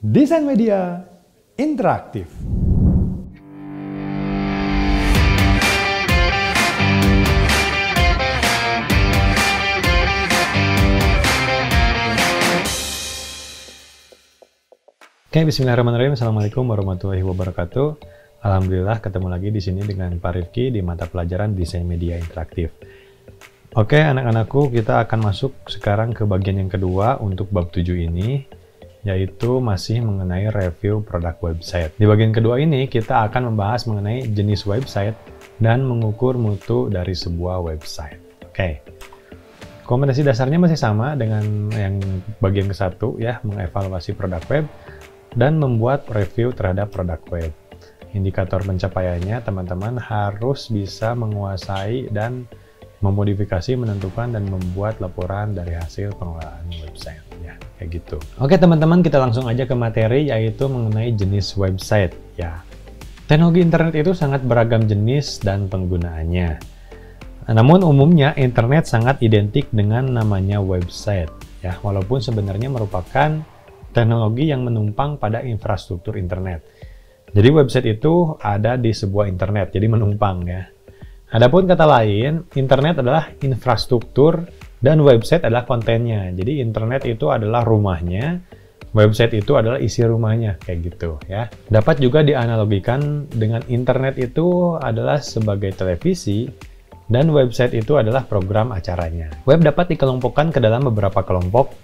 Desain Media Interaktif. Oke, bismillahirrahmanirrahim. Assalamualaikum warahmatullahi wabarakatuh. Alhamdulillah ketemu lagi di sini dengan Pak Rifki di mata pelajaran Desain Media Interaktif. Oke, anak-anakku, kita akan masuk sekarang ke bagian yang kedua untuk bab 7 ini, yaitu masih mengenai review produk website. Di bagian kedua ini, kita akan membahas mengenai jenis website dan mengukur mutu dari sebuah website. Oke. Kompetensi dasarnya masih sama dengan yang bagian ke-1 ya, mengevaluasi produk web dan membuat review terhadap produk web. Indikator pencapaiannya, teman-teman harus bisa menguasai dan memodifikasi, menentukan, dan membuat laporan dari hasil pengelolaan website. Ya, kayak gitu. Oke teman-teman, kita langsung aja ke materi, yaitu mengenai jenis website. Ya, teknologi internet itu sangat beragam jenis dan penggunaannya. Namun umumnya internet sangat identik dengan namanya website. Ya, walaupun sebenarnya merupakan teknologi yang menumpang pada infrastruktur internet. Jadi website itu ada di sebuah internet, jadi menumpang ya. Adapun kata lain, internet adalah infrastruktur dan website adalah kontennya. Jadi internet itu adalah rumahnya, website itu adalah isi rumahnya, kayak gitu ya. Dapat juga dianalogikan dengan internet itu adalah sebagai televisi dan website itu adalah program acaranya. Web dapat dikelompokkan ke dalam beberapa kelompok,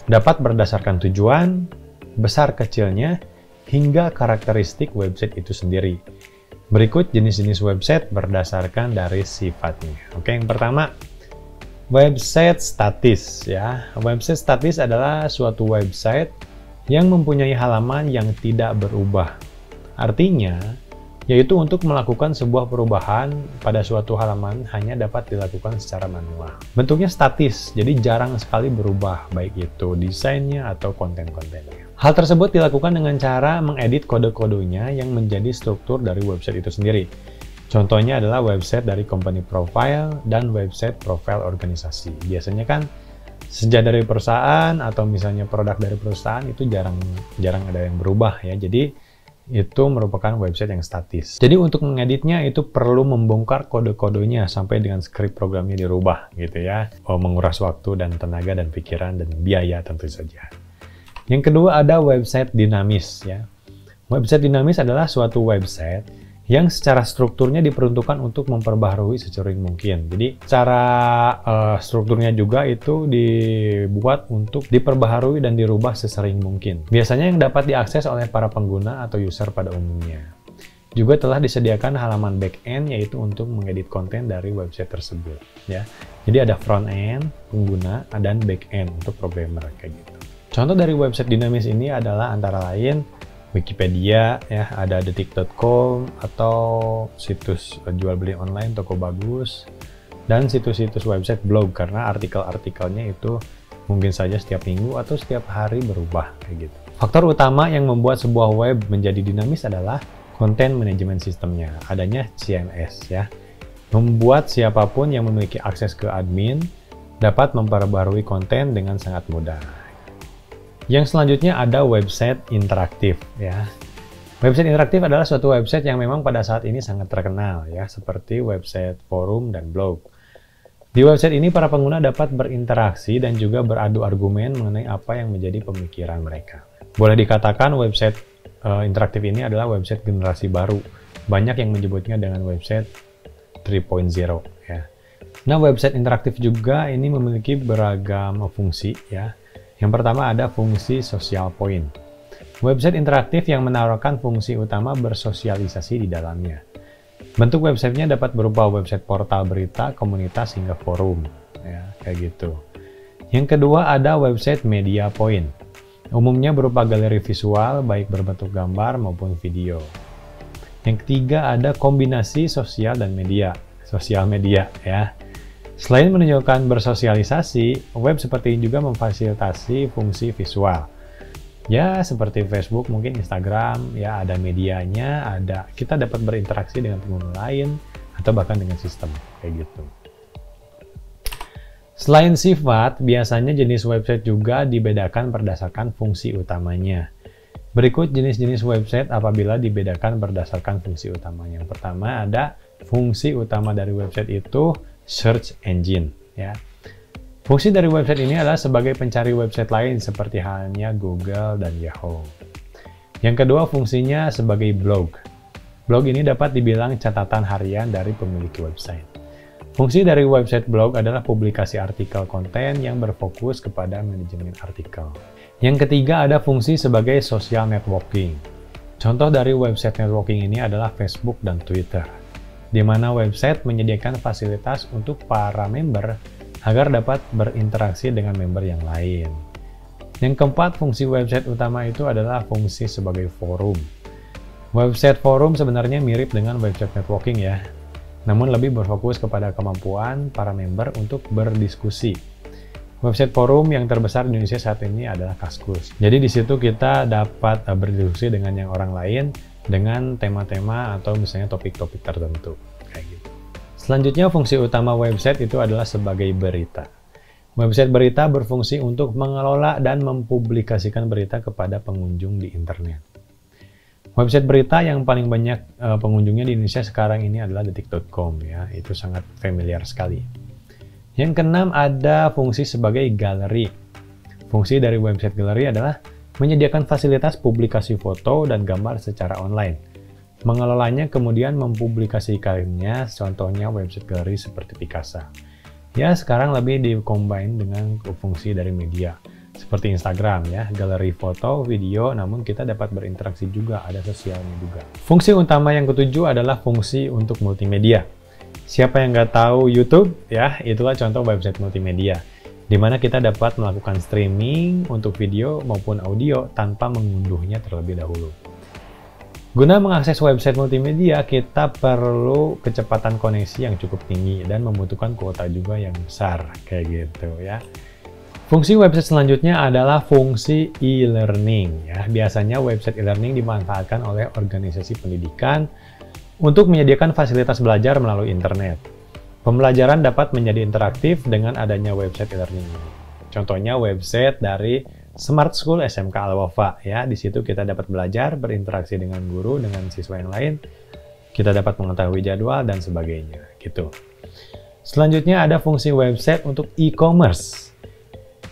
dapat berdasarkan tujuan, besar kecilnya, hingga karakteristik website itu sendiri. Berikut jenis-jenis website berdasarkan dari sifatnya. Oke, yang pertama, website statis ya. Website statis adalah suatu website yang mempunyai halaman yang tidak berubah. Artinya, yaitu untuk melakukan sebuah perubahan pada suatu halaman hanya dapat dilakukan secara manual. Bentuknya statis, jadi jarang sekali berubah, baik itu desainnya atau konten-kontennya. Hal tersebut dilakukan dengan cara mengedit kode-kodenya yang menjadi struktur dari website itu sendiri. Contohnya adalah website dari company profile dan website profile organisasi. Biasanya kan sejak dari perusahaan atau misalnya produk dari perusahaan itu jarang ada yang berubah ya. Jadi itu merupakan website yang statis. Jadi untuk mengeditnya itu perlu membongkar kode-kodenya sampai dengan script programnya dirubah gitu ya. Menguras waktu dan tenaga dan pikiran dan biaya tentu saja. Yang kedua ada website dinamis ya. Website dinamis adalah suatu website yang secara strukturnya diperuntukkan untuk memperbaharui sesering mungkin. Jadi cara strukturnya juga itu dibuat untuk diperbaharui dan dirubah sesering mungkin. Biasanya yang dapat diakses oleh para pengguna atau user pada umumnya. Juga telah disediakan halaman back-end yaitu untuk mengedit konten dari website tersebut. Ya. Jadi ada front-end, pengguna, dan back-end untuk programmer kayak gitu. Contoh dari website dinamis ini adalah antara lain Wikipedia, ya, ada detik.com atau situs jual beli online, toko bagus, dan situs-situs website blog karena artikel-artikelnya itu mungkin saja setiap minggu atau setiap hari berubah kayak gitu. Faktor utama yang membuat sebuah web menjadi dinamis adalah content management systemnya, adanya CMS ya. Membuat siapapun yang memiliki akses ke admin dapat memperbarui konten dengan sangat mudah. Yang selanjutnya ada website interaktif ya. Website interaktif adalah suatu website yang memang pada saat ini sangat terkenal ya, seperti website forum dan blog. Di website ini para pengguna dapat berinteraksi dan juga beradu argumen mengenai apa yang menjadi pemikiran mereka. Boleh dikatakan website interaktif ini adalah website generasi baru. Banyak yang menyebutnya dengan website 3.0 ya. Nah, website interaktif juga ini memiliki beragam fungsi ya. Yang pertama ada fungsi social point. Website interaktif yang menawarkan fungsi utama bersosialisasi di dalamnya. Bentuk websitenya dapat berupa website portal berita, komunitas, hingga forum. Ya, kayak gitu. Yang kedua ada website media point. Umumnya berupa galeri visual, baik berbentuk gambar maupun video. Yang ketiga ada kombinasi sosial dan media. Sosial media ya. Selain menunjukkan bersosialisasi, web seperti ini juga memfasilitasi fungsi visual. Ya, seperti Facebook, mungkin Instagram, ya ada medianya, kita dapat berinteraksi dengan pengguna lain, atau bahkan dengan sistem, kayak gitu. Selain sifat, biasanya jenis website juga dibedakan berdasarkan fungsi utamanya. Berikut jenis-jenis website apabila dibedakan berdasarkan fungsi utamanya. Yang pertama ada fungsi utama dari website itu search engine, ya. Fungsi dari website ini adalah sebagai pencari website lain seperti halnya Google dan Yahoo. Yang kedua fungsinya sebagai blog. Blog ini dapat dibilang catatan harian dari pemilik website. Fungsi dari website blog adalah publikasi artikel konten yang berfokus kepada manajemen artikel. Yang ketiga ada fungsi sebagai social networking. Contoh dari website networking ini adalah Facebook dan Twitter, di mana website menyediakan fasilitas untuk para member agar dapat berinteraksi dengan member yang lain. Yang keempat, fungsi website utama itu adalah fungsi sebagai forum. Website forum sebenarnya mirip dengan website networking ya, namun lebih berfokus kepada kemampuan para member untuk berdiskusi. Website forum yang terbesar di Indonesia saat ini adalah Kaskus. Jadi di situ kita dapat berdiskusi dengan yang orang lain dengan tema-tema atau misalnya topik-topik tertentu kayak gitu. Selanjutnya fungsi utama website itu adalah sebagai berita. Website berita berfungsi untuk mengelola dan mempublikasikan berita kepada pengunjung di internet. Website berita yang paling banyak pengunjungnya di Indonesia sekarang ini adalah detik.com ya, itu sangat familiar sekali. Yang keenam ada fungsi sebagai galeri. Fungsi dari website galeri adalah menyediakan fasilitas publikasi foto dan gambar secara online. Mengelolanya kemudian mempublikasikannya, contohnya website galeri seperti Picasa. Ya, sekarang lebih di-combine dengan fungsi dari media. Seperti Instagram ya, galeri foto, video, namun kita dapat berinteraksi juga, ada sosialnya juga. Fungsi utama yang ketujuh adalah fungsi untuk multimedia. Siapa yang nggak tahu YouTube ya, itulah contoh website multimedia, di mana kita dapat melakukan streaming untuk video maupun audio tanpa mengunduhnya terlebih dahulu. Guna mengakses website multimedia, kita perlu kecepatan koneksi yang cukup tinggi dan membutuhkan kuota juga yang besar, kayak gitu ya. Fungsi website selanjutnya adalah fungsi e-learning ya. Biasanya website e-learning dimanfaatkan oleh organisasi pendidikan untuk menyediakan fasilitas belajar melalui internet. Pembelajaran dapat menjadi interaktif dengan adanya website e-learning ini. Contohnya website dari Smart School SMK Al-Wafa ya. Di situ kita dapat belajar, berinteraksi dengan guru, dengan siswa yang lain. Kita dapat mengetahui jadwal dan sebagainya gitu. Selanjutnya ada fungsi website untuk e-commerce.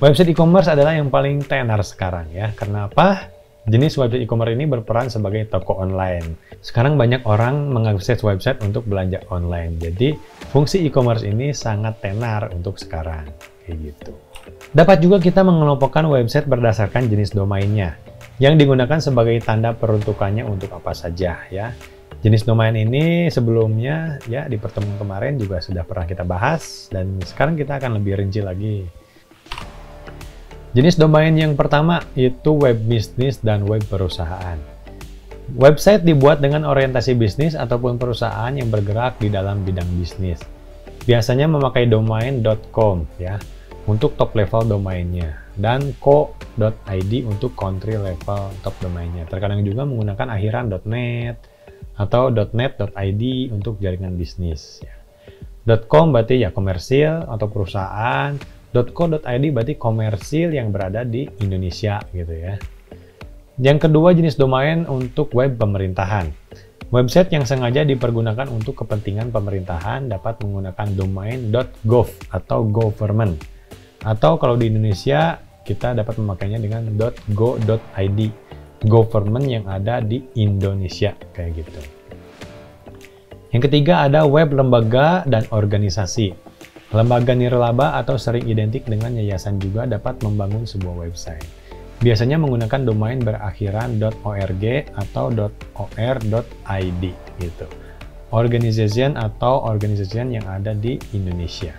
Website e-commerce adalah yang paling tenar sekarang ya. Kenapa? Jenis website e-commerce ini berperan sebagai toko online. Sekarang banyak orang mengakses website untuk belanja online. Jadi, fungsi e-commerce ini sangat tenar untuk sekarang. Kayak gitu. Dapat juga kita mengelompokkan website berdasarkan jenis domainnya, yang digunakan sebagai tanda peruntukannya untuk apa saja ya. Jenis domain ini sebelumnya ya di pertemuan kemarin juga sudah pernah kita bahas, dan sekarang kita akan lebih rinci lagi. Jenis domain yang pertama itu web bisnis dan web perusahaan. Website dibuat dengan orientasi bisnis ataupun perusahaan yang bergerak di dalam bidang bisnis. Biasanya memakai domain .com ya untuk top level domainnya dan co.id untuk country level top domainnya. Terkadang juga menggunakan akhiran .net atau .net.id untuk jaringan bisnis. .com berarti ya komersil atau perusahaan. .co.id berarti komersil yang berada di Indonesia gitu ya. Yang kedua jenis domain untuk web pemerintahan. Website yang sengaja dipergunakan untuk kepentingan pemerintahan dapat menggunakan domain .gov atau government. Atau kalau di Indonesia kita dapat memakainya dengan .go.id, government yang ada di Indonesia kayak gitu. Yang ketiga ada web lembaga dan organisasi. Lembaga nirlaba atau sering identik dengan yayasan juga dapat membangun sebuah website. Biasanya menggunakan domain berakhiran .org atau .or.id gitu. Organization atau organization yang ada di Indonesia.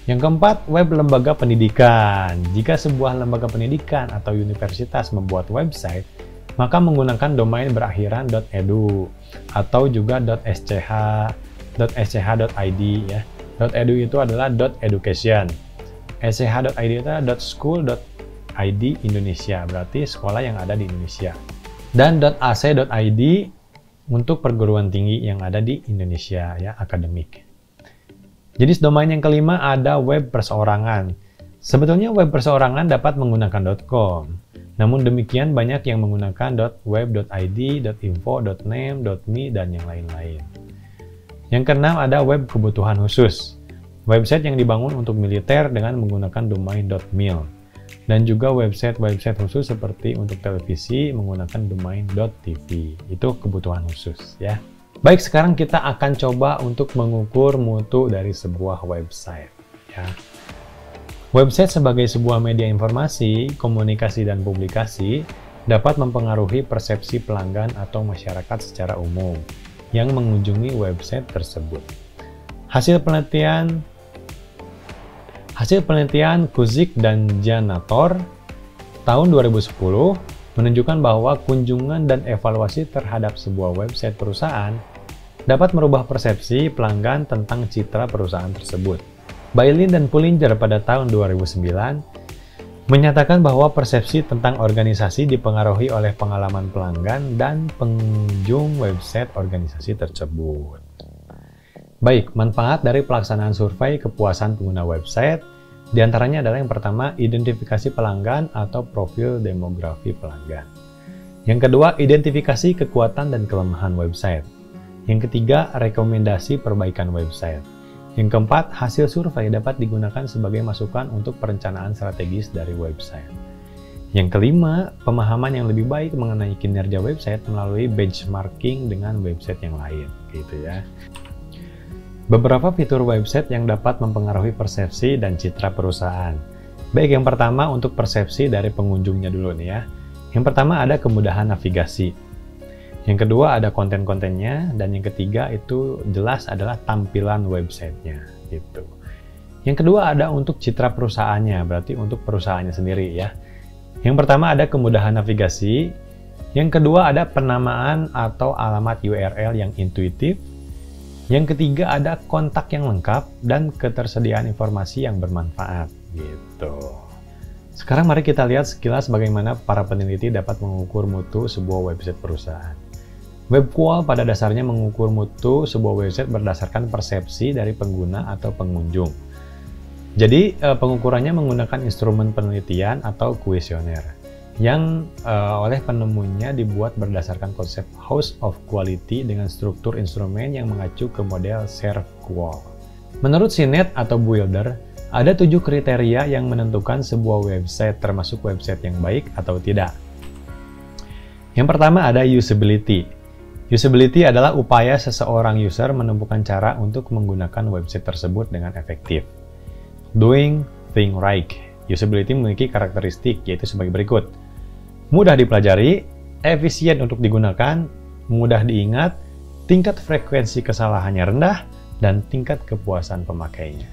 Yang keempat, web lembaga pendidikan. Jika sebuah lembaga pendidikan atau universitas membuat website, maka menggunakan domain berakhiran .edu atau juga .sch.id ya. .edu itu adalah .education. sch.id itu adalah .school.id Indonesia, berarti sekolah yang ada di Indonesia. Dan .ac.id untuk perguruan tinggi yang ada di Indonesia ya, akademik. Jenis domain yang kelima ada web perseorangan. Sebetulnya web perseorangan dapat menggunakan .com. Namun demikian banyak yang menggunakan .web.id, .info, .name, .me, dan yang lain-lain. Yang keenam ada web kebutuhan khusus. Website yang dibangun untuk militer dengan menggunakan domain .mil. Dan juga website khusus seperti untuk televisi menggunakan domain .tv. Itu kebutuhan khusus ya. Baik, sekarang kita akan coba untuk mengukur mutu dari sebuah website ya. Website sebagai sebuah media informasi, komunikasi, dan publikasi dapat mempengaruhi persepsi pelanggan atau masyarakat secara umum yang mengunjungi website tersebut. Hasil penelitian Kuzik dan Janator tahun 2010 menunjukkan bahwa kunjungan dan evaluasi terhadap sebuah website perusahaan dapat merubah persepsi pelanggan tentang citra perusahaan tersebut. Bailin dan Pullinger pada tahun 2009 menyatakan bahwa persepsi tentang organisasi dipengaruhi oleh pengalaman pelanggan dan pengunjung website organisasi tersebut. Baik, manfaat dari pelaksanaan survei kepuasan pengguna website diantaranya adalah yang pertama, identifikasi pelanggan atau profil demografi pelanggan. Yang kedua, identifikasi kekuatan dan kelemahan website. Yang ketiga, rekomendasi perbaikan website. Yang keempat, hasil survei dapat digunakan sebagai masukan untuk perencanaan strategis dari website. Yang kelima, pemahaman yang lebih baik mengenai kinerja website melalui benchmarking dengan website yang lain, gitu ya. Beberapa fitur website yang dapat mempengaruhi persepsi dan citra perusahaan. Baik, yang pertama untuk persepsi dari pengunjungnya dulu nih ya. Yang pertama ada kemudahan navigasi. Yang kedua ada konten-kontennya, dan yang ketiga itu jelas adalah tampilan websitenya gitu. Yang kedua ada untuk citra perusahaannya, berarti untuk perusahaannya sendiri ya. Yang pertama ada kemudahan navigasi. Yang kedua ada penamaan atau alamat URL yang intuitif. Yang ketiga ada kontak yang lengkap dan ketersediaan informasi yang bermanfaat gitu. Sekarang mari kita lihat sekilas bagaimana para peneliti dapat mengukur mutu sebuah website perusahaan. WebQual pada dasarnya mengukur mutu sebuah website berdasarkan persepsi dari pengguna atau pengunjung. Jadi pengukurannya menggunakan instrumen penelitian atau kuesioner yang oleh penemunya dibuat berdasarkan konsep House of Quality dengan struktur instrumen yang mengacu ke model SERVQual. Menurut CNET atau Builder, ada 7 kriteria yang menentukan sebuah website termasuk website yang baik atau tidak. Yang pertama ada usability. Usability adalah upaya seseorang user menemukan cara untuk menggunakan website tersebut dengan efektif. Doing things right. Usability memiliki karakteristik yaitu sebagai berikut. Mudah dipelajari, efisien untuk digunakan, mudah diingat, tingkat frekuensi kesalahannya rendah, dan tingkat kepuasan pemakainya.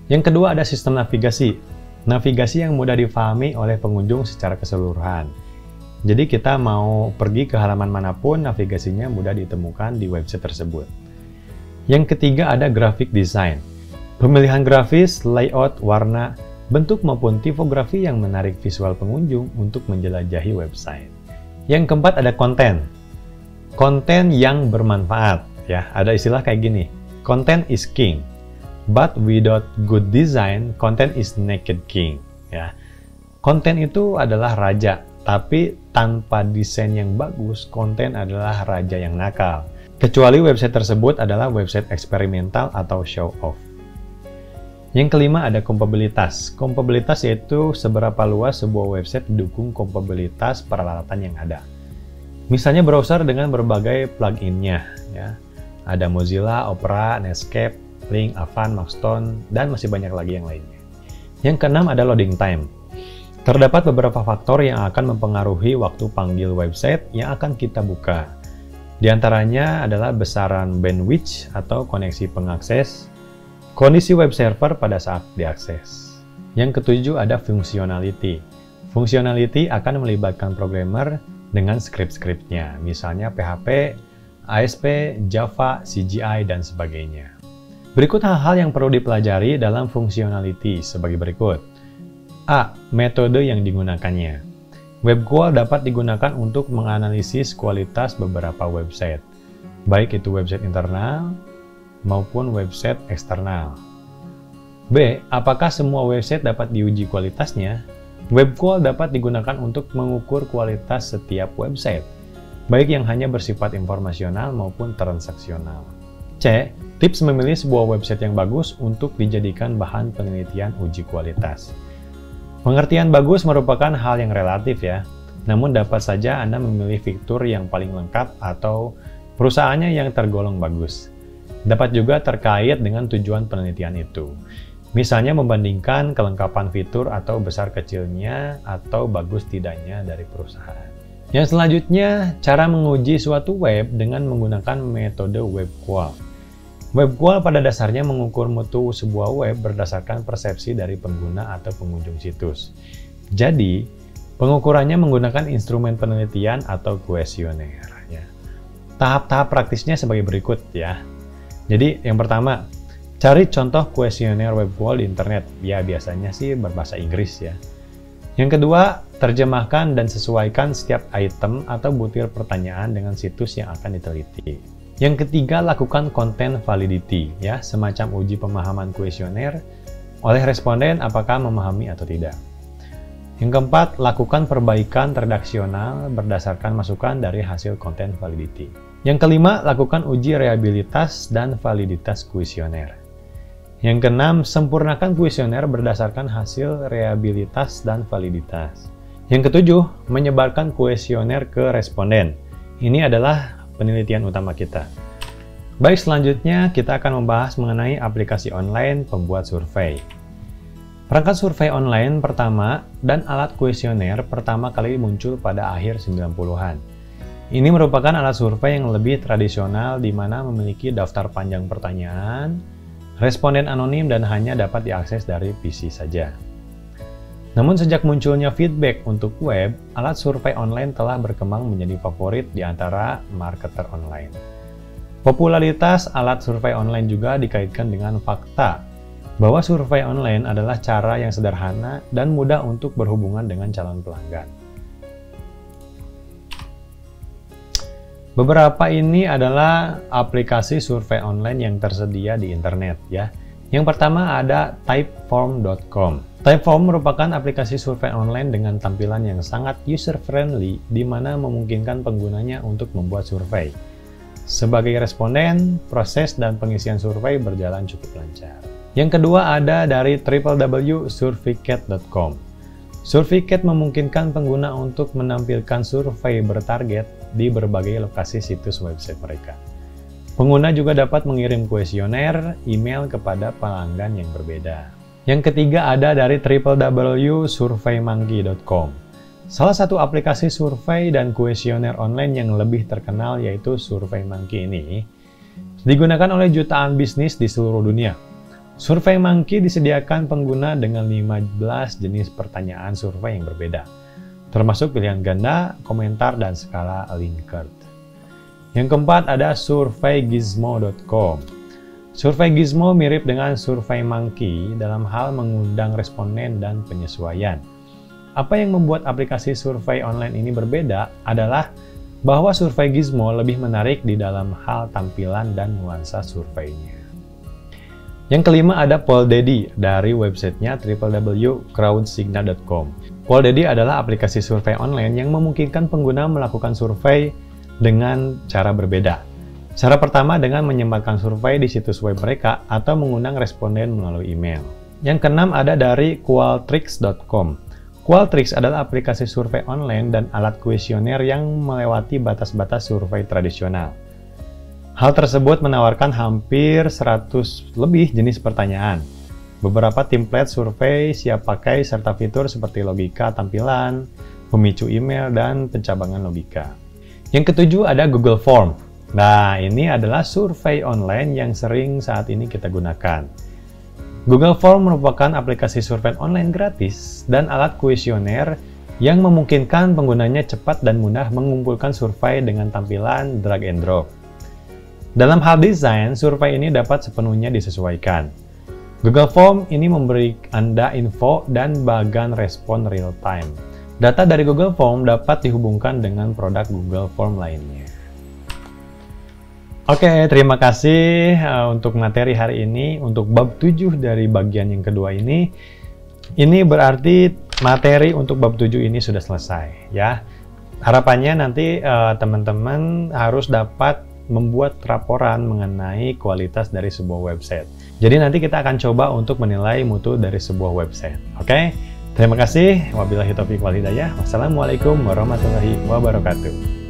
Yang kedua ada sistem navigasi. Navigasi yang mudah difahami oleh pengunjung secara keseluruhan. Jadi kita mau pergi ke halaman manapun, navigasinya mudah ditemukan di website tersebut. Yang ketiga ada graphic design. Pemilihan grafis, layout, warna, bentuk maupun tipografi yang menarik visual pengunjung untuk menjelajahi website. Yang keempat ada konten. Konten yang bermanfaat. Ya, ada istilah kayak gini. Content is king, but without good design, content is naked king. Ya, konten itu adalah raja. Tapi tanpa desain yang bagus, konten adalah raja yang nakal. Kecuali website tersebut adalah website eksperimental atau show off. Yang kelima ada kompatibilitas. Kompatibilitas yaitu seberapa luas sebuah website didukung kompatibilitas peralatan yang ada. Misalnya browser dengan berbagai plugin-nya. Ya. Ada Mozilla, Opera, Netscape, Link, Avant, Maxton, dan masih banyak lagi yang lainnya. Yang keenam ada loading time. Terdapat beberapa faktor yang akan mempengaruhi waktu panggil website yang akan kita buka. Di antaranya adalah besaran bandwidth atau koneksi pengakses, kondisi web server pada saat diakses. Yang ketujuh ada functionality. Functionality akan melibatkan programmer dengan script-scriptnya, misalnya PHP, ASP, Java, CGI, dan sebagainya. Berikut hal-hal yang perlu dipelajari dalam functionality sebagai berikut. A. Metode yang digunakannya. WebQual dapat digunakan untuk menganalisis kualitas beberapa website, baik itu website internal maupun website eksternal. B. Apakah semua website dapat diuji kualitasnya? Web Qual dapat digunakan untuk mengukur kualitas setiap website, baik yang hanya bersifat informasional maupun transaksional. C. Tips memilih sebuah website yang bagus untuk dijadikan bahan penelitian uji kualitas. Pengertian bagus merupakan hal yang relatif ya, namun dapat saja Anda memilih fitur yang paling lengkap atau perusahaannya yang tergolong bagus. Dapat juga terkait dengan tujuan penelitian itu. Misalnya membandingkan kelengkapan fitur atau besar kecilnya atau bagus tidaknya dari perusahaan. Yang selanjutnya, cara menguji suatu web dengan menggunakan metode Web Qual. Web Qual pada dasarnya mengukur mutu sebuah web berdasarkan persepsi dari pengguna atau pengunjung situs. Jadi, pengukurannya menggunakan instrumen penelitian atau kuesioner. Ya. Tahap-tahap praktisnya sebagai berikut ya. Jadi, yang pertama, cari contoh kuesioner Web Qual di internet. Ya, biasanya sih berbahasa Inggris ya. Yang kedua, terjemahkan dan sesuaikan setiap item atau butir pertanyaan dengan situs yang akan diteliti. Yang ketiga, lakukan content validity, ya, semacam uji pemahaman kuesioner oleh responden apakah memahami atau tidak. Yang keempat, lakukan perbaikan redaksional berdasarkan masukan dari hasil content validity. Yang kelima, lakukan uji reliabilitas dan validitas kuesioner. Yang keenam, sempurnakan kuesioner berdasarkan hasil reliabilitas dan validitas. Yang ketujuh, menyebarkan kuesioner ke responden. Ini adalah penelitian utama kita. Baik, selanjutnya kita akan membahas mengenai aplikasi online pembuat survei. Perangkat survei online pertama dan alat kuesioner pertama kali muncul pada akhir 90-an. Ini merupakan alat survei yang lebih tradisional di mana memiliki daftar panjang pertanyaan, responden anonim dan hanya dapat diakses dari PC saja. Namun sejak munculnya feedback untuk web, alat survei online telah berkembang menjadi favorit di antara marketer online. Popularitas alat survei online juga dikaitkan dengan fakta bahwa survei online adalah cara yang sederhana dan mudah untuk berhubungan dengan calon pelanggan. Beberapa ini adalah aplikasi survei online yang tersedia di internet ya. Yang pertama ada typeform.com. Typeform merupakan aplikasi survei online dengan tampilan yang sangat user-friendly di mana memungkinkan penggunanya untuk membuat survei. Sebagai responden, proses dan pengisian survei berjalan cukup lancar. Yang kedua ada dari www.surveycat.com. Surveycat memungkinkan pengguna untuk menampilkan survei bertarget di berbagai lokasi situs website mereka. Pengguna juga dapat mengirim kuesioner email kepada pelanggan yang berbeda. Yang ketiga ada dari www.surveymonkey.com. Salah satu aplikasi survei dan kuesioner online yang lebih terkenal yaitu SurveyMonkey ini digunakan oleh jutaan bisnis di seluruh dunia. SurveyMonkey disediakan pengguna dengan 15 jenis pertanyaan survei yang berbeda, termasuk pilihan ganda, komentar, dan skala Likert. Yang keempat ada surveygizmo.com. Surveygizmo mirip dengan SurveyMonkey dalam hal mengundang responden dan penyesuaian. Apa yang membuat aplikasi survei online ini berbeda adalah bahwa Surveygizmo lebih menarik di dalam hal tampilan dan nuansa surveinya. Yang kelima ada Polldaddy dari websitenya www.crowdsignal.com. Polldaddy adalah aplikasi survei online yang memungkinkan pengguna melakukan survei dengan cara berbeda. Cara pertama dengan menyebarkan survei di situs web mereka atau mengundang responden melalui email. Yang keenam ada dari Qualtrics.com. Qualtrics adalah aplikasi survei online dan alat kuesioner yang melewati batas-batas survei tradisional. Hal tersebut menawarkan hampir 100 lebih jenis pertanyaan, beberapa template survei siap pakai serta fitur seperti logika tampilan, pemicu email, dan pencabangan logika. Yang ketujuh ada Google Form. Nah, ini adalah survei online yang sering saat ini kita gunakan. Google Form merupakan aplikasi survei online gratis dan alat kuesioner yang memungkinkan penggunanya cepat dan mudah mengumpulkan survei dengan tampilan drag and drop. Dalam hal desain, survei ini dapat sepenuhnya disesuaikan. Google Form ini memberi Anda info dan bagan respon real time. Data dari Google Form dapat dihubungkan dengan produk Google Form lainnya. Oke, terima kasih untuk materi hari ini. Untuk bab 7 dari bagian yang kedua ini berarti materi untuk bab 7 ini sudah selesai ya. Harapannya nanti teman-teman harus dapat membuat laporan mengenai kualitas dari sebuah website. Jadi nanti kita akan coba untuk menilai mutu dari sebuah website. Oke? Terima kasih. Wabillahi taufiq wal hidayah. Wassalamualaikum warahmatullahi wabarakatuh.